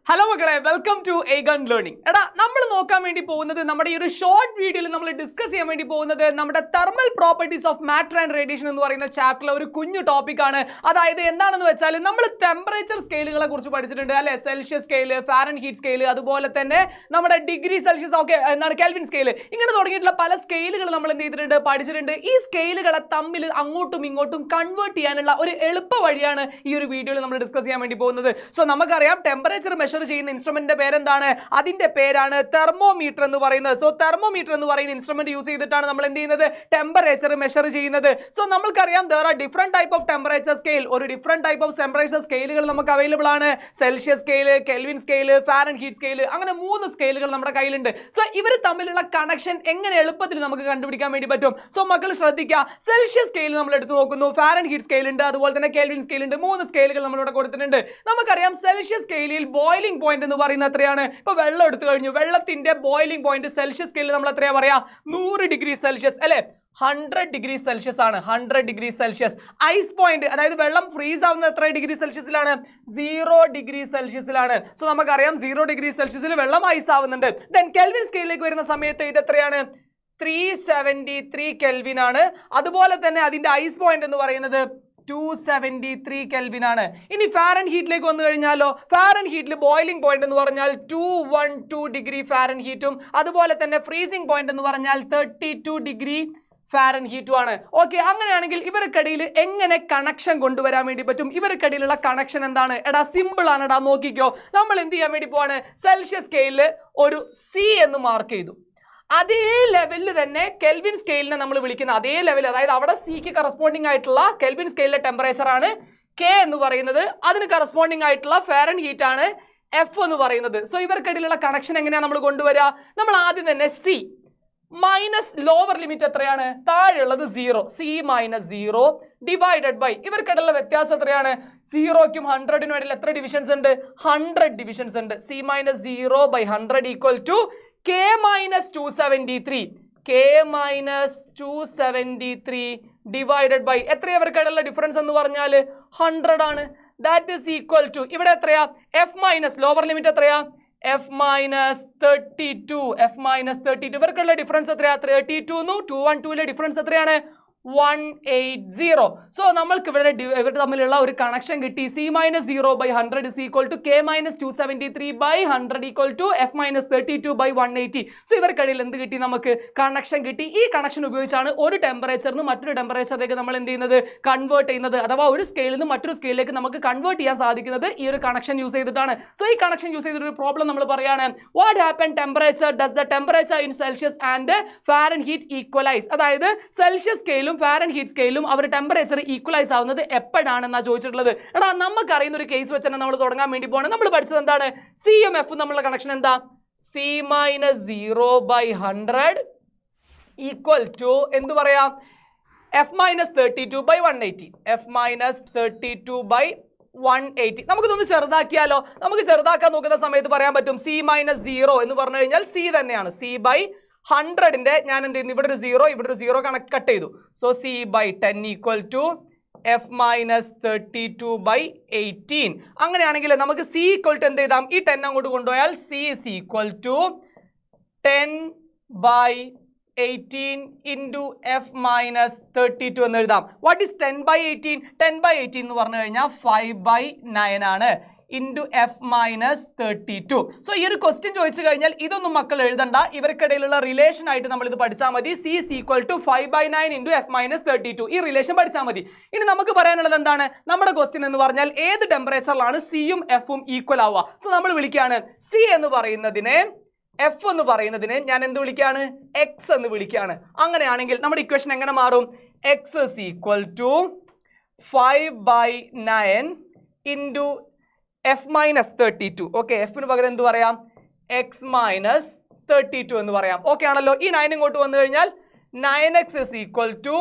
Hello മക്കളെ, welcome to എയ്ഗൺ learning. എടാ, നമ്മൾ നോക്കാൻ വേണ്ടി പോകുന്നത് നമ്മുടെ ഈ ഒരു ഷോർട്ട് വീഡിയോയിൽ നമ്മൾ ഡിസ്കസ് ചെയ്യാൻ വേണ്ടി പോകുന്നത് നമ്മുടെ thermal properties of matter and radiation എന്ന് പറയുന്ന ചാപ്റ്ററിലെ ഒരു കുഞ്ഞു ടോപ്പിക്കാണ്. അതായത് എന്താണെന്ന് വെച്ചാൽ നമ്മൾ ടെമ്പറേച്ചർ സ്കെയിലുകളെ കുറിച്ച് പഠിച്ചിട്ടുണ്ട് അല്ലെ. സെൽഷ്യസ് സ്കെയില്, ഫാരൻഹീറ്റ് സ്കെയില്, അതുപോലെ തന്നെ നമ്മുടെ ഡിഗ്രി സെൽഷ്യസ്, ഓക്കെ എന്താണ് കെൽവിൻ സ്കെയില്, ഇങ്ങനെ തുടങ്ങിയിട്ടുള്ള പല സ്കെയിലുകൾ നമ്മൾ എന്ത് ചെയ്തിട്ടുണ്ട്, പഠിച്ചിട്ടുണ്ട്. ഈ സ്കെയിലുകളെ തമ്മിൽ അങ്ങോട്ടും ഇങ്ങോട്ടും കൺവേർട്ട് ചെയ്യാനുള്ള ഒരു എളുപ്പ വഴിയാണ് ഈ ഒരു വീഡിയോയിൽ നമ്മൾ ഡിസ്കസ് ചെയ്യാൻ വേണ്ടി പോകുന്നത്. സോ നമുക്കറിയാം ടെമ്പറേച്ചർ മെഷർ ചെയ്യുന്ന ഇൻസ്ട്രുമെന്റിന്റെ പേരെന്താണ്? അതിന്റെ പേരാണ് തെർമോമീറ്റർ എന്ന് പറയുന്നത്. സോ തെർമോമീറ്റർ എന്ന് പറയുന്ന ഇൻസ്ട്രുമെന്റ് യൂസ് ചെയ്തിട്ടാണ് നമ്മൾ എന്ത് ചെയ്യുന്നത്, ടെമ്പറേച്ചർ മെഷർ ചെയ്യുന്നത്. സോ നമ്മൾക്കറിയാം there are different type of temperature scale, ഒരു ഡിഫറെന്റ് ടൈപ്പ് ഓഫ് ടെമ്പറേച്ചർ സ്കെയിലുകൾ നമുക്ക് അവൈലബിൾ ആണ്. Celsius scale, kelvin scale, Fahrenheit scale, അങ്ങനെ 3 സ്കെയിലുകൾ നമ്മുടെ കയ്യിലുണ്ട്. സോ ഇവർ തമ്മിലുള്ള കണക്ഷൻ എങ്ങനെ എളുപ്പത്തിൽ നമുക്ക് കണ്ടുപിടിക്കാൻ വേണ്ടി പറ്റും. സോ മക്കൾ ശ്രദ്ധിക്കുക, സെൽഷ്യസ് സ്കെയിൽ നമ്മൾ എടുത്തു നോക്കുന്നു, ഫാരൻഹീറ്റ് സ്കെയിൽ ഉണ്ട്, അതുപോലെ തന്നെ കെൽവിൻ സ്കെയിൽ ഉണ്ട്. 3 സ്കെയിലുകൾ നമ്മളിവിടെ കൊടുത്തിട്ടുണ്ട്. നമുക്കറിയാം സെൽഷ്യസ് സ്കെയിലിൽ ബോയിലിംഗ് പോയിന്റ് എന്ന് പറയുന്നത് എത്രയാണ്? ഇപ്പൊ വെള്ളം എടുത്തു കഴിഞ്ഞു, വെള്ളത്തിന്റെ ബോയിലിംഗ് പോയിന്റ് സെൽഷ്യസ് സ്കെയിലിൽ നമ്മൾ എത്രയാ പറയാ? 100 ഡിഗ്രി സെൽഷ്യസ് അല്ലെ. 100 ഡിഗ്രി സെൽഷ്യസ് ആണ്. 100 ഡിഗ്രി സെൽഷ്യസ്. ഐസ് പോയിന്റ്, അതായത് വെള്ളം ഫ്രീസ് ആവുന്നത് എത്ര ഡിഗ്രി സെൽഷ്യസിലാണ്? 0 ഡിഗ്രി സെൽഷ്യസിലാണ്. സോ നമുക്കറിയാം 0 ഡിഗ്രി സെൽഷ്യസിൽ വെള്ളം ഐസ് ആവുന്നുണ്ട്. ദെൻ കെൽവിൻ സ്കെയിലിലേക്ക് വരുന്ന സമയത്ത് ഇത് എത്രയാണ്? 373 കെൽവിൻ ആണ്. അതുപോലെ തന്നെ അതിന്റെ ഐസ് പോയിന്റ് എന്ന് പറയുന്നത് 273 കെൽവിൻ ആണ്. ഇനി ഫാരൻഹീറ്റിലേക്ക് വന്നു കഴിഞ്ഞാലോ, ഫാരൻഹീറ്റിൽ ബോയിലിംഗ് പോയിന്റ് എന്ന് പറഞ്ഞാൽ 212 ഡിഗ്രി ഫാരൻഹീറ്റും അതുപോലെ തന്നെ ഫ്രീസിംഗ് പോയിന്റ് എന്ന് പറഞ്ഞാൽ 32 ഡിഗ്രി ഫാരൻഹീറ്റും ആണ്. ഓക്കെ, അങ്ങനെയാണെങ്കിൽ ഇവർക്കിടയിൽ എങ്ങനെ കണക്ഷൻ കൊണ്ടുവരാൻ വേണ്ടി പറ്റും? ഇവർക്കിടയിലുള്ള കണക്ഷൻ എന്താണ്? എടാ സിമ്പിൾ ആണ്. എടാ നോക്കിക്കോ, നമ്മൾ എന്ത് ചെയ്യാൻ വേണ്ടി പോവാണ്? സെൽഷ്യസ് സ്കെയിലിൽ ഒരു സി എന്ന് മാർക്ക് ചെയ്തു. അതേ ലെവലിൽ തന്നെ കെൽവിൻ സ്കെയിലിനെ നമ്മൾ വിളിക്കുന്ന അതേ ലെവൽ, അതായത് അവിടെ സിക്ക് കറസ്പോണ്ടിങ് ആയിട്ടുള്ള കെൽവിൻ സ്കെയിലിലെ ടെമ്പറേച്ചർ ആണ് കെ എന്ന് പറയുന്നത്, അതിന് കറസ്പോണ്ടിങ് ആയിട്ടുള്ള ഫാരൻഹീറ്റ് ആണ് എഫ് എന്ന് പറയുന്നത്. സോ ഇവർക്കിടയിലുള്ള കണക്ഷൻ എങ്ങനെയാണ് നമ്മൾ കൊണ്ടുവരിക? നമ്മൾ ആദ്യം തന്നെ സി മൈനസ് ലോവർ ലിമിറ്റ് എത്രയാണ്? താഴെയുള്ളത് 0, സി മൈനസ് 0 ഡിവൈഡഡ് ബൈ ഇവർക്കിടയിലുള്ള വ്യത്യാസം എത്രയാണ്? 0ക്കും 100നും ഇടയിൽ എത്ര ഡിവിഷൻസ് ഉണ്ട്? 100 ഡിവിഷൻസ് ഉണ്ട്. C minus 0 by 100 equal to K minus 273. K minus 273 divided by എത്രയാ ഇവർക്കിടയിലുള്ള ഡിഫറൻസ് എന്ന് പറഞ്ഞാൽ 100 ആണ്. ദാറ്റ് ഈസ് ഈക്വൽ ടു ഇവിടെ എത്രയാ? എഫ് മൈനസ് ലോവർ ലിമിറ്റ് എത്രയാ? F minus 32. എഫ് മൈനസ് 32 ഇവർക്കുള്ള ഡിഫറൻസ് എത്രയാ? 32 212 ഡിഫറൻസ് എത്രയാണ്? 180. സോ നമ്മൾക്ക് ഇവർ തമ്മിലുള്ള ഒരു കണക്ഷൻ കിട്ടി. C minus 0 by 100 is equal to k minus 273 by 100 equal to F minus 32 by 180. So ഇവർക്കിടയിൽ എന്ത് കിട്ടി? നമുക്ക് കണക്ഷൻ കിട്ടി. ഈ കണക്ഷൻ ഉപയോഗിച്ചാണ് ഒരു ടെമ്പറേച്ചറിന് മറ്റൊരു ടെമ്പറേച്ചറിലേക്ക് നമ്മൾ എന്ത് ചെയ്യുന്നത്? കൺവേർട്ട് ചെയ്യുന്നത്. അഥവാ ഒരു സ്കെയിലിൽ നിന്ന് മറ്റൊരു സ്കെയിലിലേക്ക് നമുക്ക് കൺവേർട്ട് ചെയ്യാൻ സാധിക്കുന്നത് ഈ ഒരു കണക്ഷൻ യൂസ് ചെയ്തിട്ടാണ്. സോ ഈ കണക്ഷൻ യൂസ് ചെയ്തിട്ട് ഒരു പ്രോബ്ലം നമ്മൾ പറയാണ്. What happen temperature does the temperature in Celsius and Fahrenheit equalise? അതായത് സെൽഷ്യസ് സ്കെയിലും ഫാരൻഹീറ്റ് സ്കെയിലും അവർ ടെമ്പറേച്ചർ ഈക്വലൈസ് ആവുന്നത് എപ്പോഴാണെന്നാണ് ചോദിച്ചിട്ടുള്ളത്. എടാ നമുക്ക് അറിയുന്ന ഒരു കേസ് വെച്ചാണ് നമ്മൾ തുടങ്ങാൻ വേണ്ടി പോകണം. നമ്മൾ പഠിച്ചത് എന്താണ്? സിയും എഫും തമ്മിലുള്ള കണക്ഷൻ എന്താ? C minus 0 by 100 equal to എന്ത് പറയാം? F minus 32 by 180. F minus 32 by 180. നമുക്കിതൊന്ന് ചെറുതാക്കിയാലോ? നമുക്ക് ചെറുതാക്കാൻ നോക്കുന്ന സമയത്ത് പറയാൻ പറ്റും സി മൈനസ് 0 എന്ന് പറഞ്ഞു കഴിഞ്ഞാൽ സി തന്നെയാണ്. സി ബൈ 100ന്റെ ഞാൻ എന്ത് ചെയ്യുന്നു? ഇവിടെ ഒരു 0 ഇവിടെ ഒരു 0 കട്ട് ചെയ്തു. So C by 10 equal to F minus 32 by 18. അങ്ങനെയാണെങ്കിൽ നമുക്ക് സി ഈക്വൽ ടു എന്ത് ചെയ്താം? ഈ 10 അങ്ങോട്ട് കൊണ്ടുപോയാൽ C is equal to 10 by 18 into F minus 32 എന്ന് എഴുതാം. What is 10 by 18? 10 ബൈ 18 എന്ന് പറഞ്ഞു കഴിഞ്ഞാൽ 5 ബൈ 9 ആണ് ഇൻറ്റു എഫ് മൈനസ് 32. സോ ഈ ഒരു ക്വസ്റ്റ്യൻ ചോദിച്ചു കഴിഞ്ഞാൽ ഇതൊന്നും മക്കൾ എഴുതണ്ട, ഇവർക്കിടയിലുള്ള റിലേഷൻ ആയിട്ട് നമ്മൾ ഇത് പഠിച്ചാൽ മതി. C is equal to 5 by 9 into F minus 32. ഈ റിലേഷൻ പഠിച്ചാൽ മതി. ഇനി നമുക്ക് പറയാനുള്ളത് എന്താണ്? നമ്മുടെ ക്വസ്റ്റ്യൻ എന്ന് പറഞ്ഞാൽ ഏത് ടെമ്പറേച്ചറിലാണ് സിയും എഫും ഈക്വൽ ആവുക? സോ നമ്മൾ വിളിക്കുകയാണ് സി എന്ന് പറയുന്നതിനെ, എഫ് എന്ന് പറയുന്നതിനെ ഞാൻ എന്ത് വിളിക്കുകയാണ്? എക്സ് എന്ന് വിളിക്കുകയാണ്. അങ്ങനെയാണെങ്കിൽ നമ്മുടെ ഇക്വേഷൻ എങ്ങനെ മാറും? X is equal to 5 by 9 into F minus 32. Okay, എഫിന് പകരം എന്ത് പറയാം? എക്സ് മൈനസ് 32 എന്ന് പറയാം. ഓക്കെ ആണല്ലോ? ഈ 9 ഇങ്ങോട്ട് വന്നു കഴിഞ്ഞാൽ 9x is equal to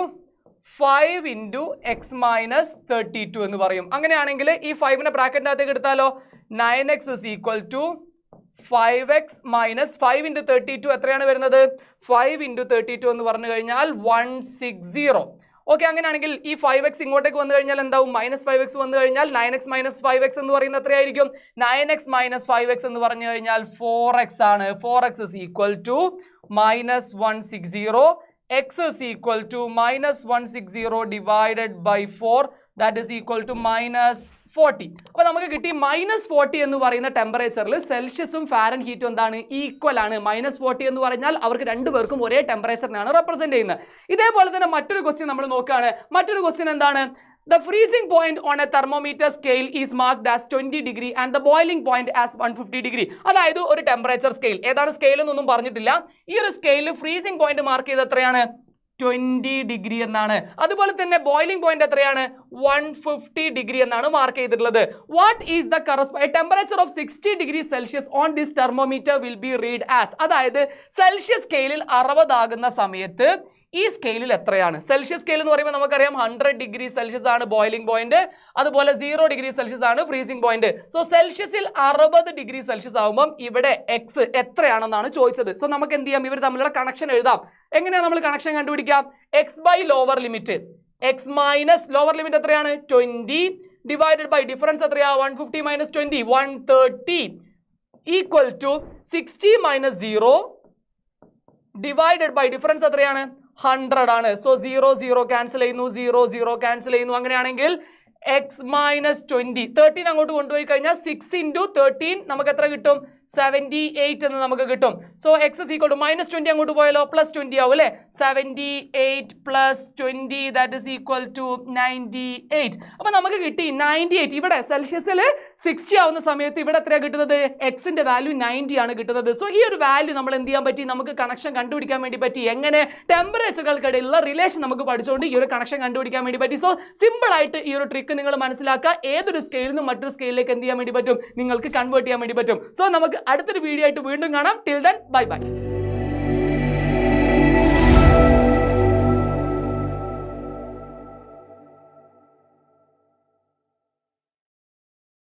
5 into x minus 32 എന്ന് പറയും. അങ്ങനെയാണെങ്കിൽ ഈ 5നെ ബ്രാക്കറ്റിനകത്തേക്ക് എടുത്താലോ? 9x is equal to 5x minus 5 into 32 എത്രയാണ് വരുന്നത്? 5 ഇൻറ്റു 32 എന്ന് പറഞ്ഞു കഴിഞ്ഞാൽ 160. ഓക്കെ, അങ്ങനെയാണെങ്കിൽ ഈ 5x ഇങ്ങോട്ടേക്ക് വന്നു കഴിഞ്ഞാൽ എന്താവും? -5x വന്നു കഴിഞ്ഞാൽ 9x - 5x എന്ന് പറയുന്നത് എത്രയായിരിക്കും? 9x - 5x എന്ന് പറഞ്ഞു കഴിഞ്ഞാൽ 4x ആണ്. 4x is equal to -160. X is equal to -160 divided by 4, that is equal to -40. അപ്പോൾ നമുക്ക് കിട്ടി -40 എന്ന് പറയുന്ന ടെമ്പറേച്ചറിൽ സെൽഷ്യസും ഫാരൻഹീറ്റും എന്താണ്? ഈക്വൽ ആണ്. -40 എന്ന് പറഞ്ഞാൽ അവർക്ക് രണ്ടുപേർക്കും ഒരേ ടെമ്പറേച്ചറിനാണ് റെപ്രസെന്റ് ചെയ്യുന്നത്. ഇതേപോലെ തന്നെ മറ്റൊരു ക്വസ്റ്റ്യൻ നമ്മൾ നോക്കുകയാണ്. മറ്റൊരു ക്വസ്റ്റ്യൻ എന്താണ്? The freezing point on a thermometer scale is marked as 20 degree and the boiling point as 150 degree. അതായത് ഒരു ടെമ്പറേച്ചർ സ്കെയിൽ, ഏതാണ് സ്കെയിൽ എന്നൊന്നും പറഞ്ഞിട്ടില്ല. ഈ ഒരു സ്കെയിലിൽ ഫ്രീസിംഗ് പോയിന്റ് മാർക്ക് ചെയ്ത് എത്രയാണ്? 20 ഡിഗ്രി എന്നാണ്. അതുപോലെ തന്നെ ബോയിലിംഗ് പോയിന്റ് എത്രയാണ്? 150 ഡിഗ്രി എന്നാണ് മാർക്ക് ചെയ്തിട്ടുള്ളത്. What is the temperature of 60 degree Celsius on this thermometer will be read as. അതായത് സെൽഷ്യസ് സ്കെയിലിൽ 60 ആകുന്ന സമയത്ത് ഈ സ്കെയിലിൽ എത്രയാണ്? സെൽഷ്യസ് സ്കെയിൽ എന്ന് പറയുമ്പോൾ നമുക്കറിയാം 100 ഡിഗ്രി സെൽഷ്യസ് ആണ് ബോയിലിംഗ് പോയിന്റ്, അതുപോലെ 0 ഡിഗ്രി സെൽഷ്യസ് ആണ് ഫ്രീസിംഗ് പോയിന്റ്. സോ സെൽഷ്യസിൽ 60 ഡിഗ്രി സെൽഷ്യസ് ആകുമ്പോൾ ഇവിടെ എക്സ് എത്രയാണെന്നാണ് ചോദിച്ചത്. സോ നമുക്ക് എന്ത് ചെയ്യാം? ഇവർ തമ്മിലുള്ള കണക്ഷൻ എഴുതാം. എങ്ങനെയാണ് നമ്മൾ കണക്ഷൻ കണ്ടുപിടിക്കാം? X by lower limit, x minus lower limit എത്രയാണ്? 20 ഡിവൈഡഡ് ബൈ ഡിഫറൻസ് എത്രയാ? 150 - 20 130 equal to 60 - 0 divided by difference എത്രയാണ്? 100 ആണ്. സോ 0 0 ക്യാൻസൽ ചെയ്യുന്നു, 0 0 ക്യാൻസൽ ചെയ്യുന്നു. അങ്ങനെയാണെങ്കിൽ എക്സ് മൈനസ് 20, 13 അങ്ങോട്ട് കൊണ്ടുപോയി കഴിഞ്ഞാൽ 6 × 13 നമുക്ക് എത്ര കിട്ടും? 78 എന്ന് നമുക്ക് കിട്ടും. So x is equal to -20 അങ്ങോട്ട് പോയാലോ +20 ആവും അല്ലേ? 78 + 20 ദാറ്റ് ഇസ് ഈക്വൽ ടു 98. അപ്പൊ നമുക്ക് കിട്ടി 98. ഇവിടെ സെൽഷ്യസിൽ 60 ആവുന്ന സമയത്ത് ഇവിടെ എത്രയാണ് കിട്ടുന്നത്? എക്സിന്റെ വാല്യൂ 90 ആണ് കിട്ടുന്നത്. സോ ഈ ഒരു വാല്യൂ നമ്മൾ എന്ത് ചെയ്യാൻ പറ്റി? നമുക്ക് കണക്ഷൻ കണ്ടുപിടിക്കാൻ വേണ്ടി പറ്റി. എങ്ങനെ? ടെമ്പറേച്ചറുകൾക്കിടയിലുള്ള റിലേഷൻ നമുക്ക് പഠിച്ചുകൊണ്ട് ഈ ഒരു കണക്ഷൻ കണ്ടുപിടിക്കാൻ വേണ്ടി പറ്റി. സോ സിമ്പിൾ ആയിട്ട് ഈ ഒരു ട്രിക്ക് നിങ്ങൾ മനസ്സിലാക്കുക. ഏതൊരു സ്കെയിലിൽ നിന്നും മറ്റൊരു സ്കെയിലിലേക്ക് എന്ത് ചെയ്യാൻ വേണ്ടി പറ്റും? നിങ്ങൾക്ക് കൺവേർട്ട് ചെയ്യാൻ വേണ്ടി പറ്റും. സോ നമുക്ക് അടുത്തൊരു വീഡിയോ ആയിട്ട് വീണ്ടും കാണാം. Till then bye bye.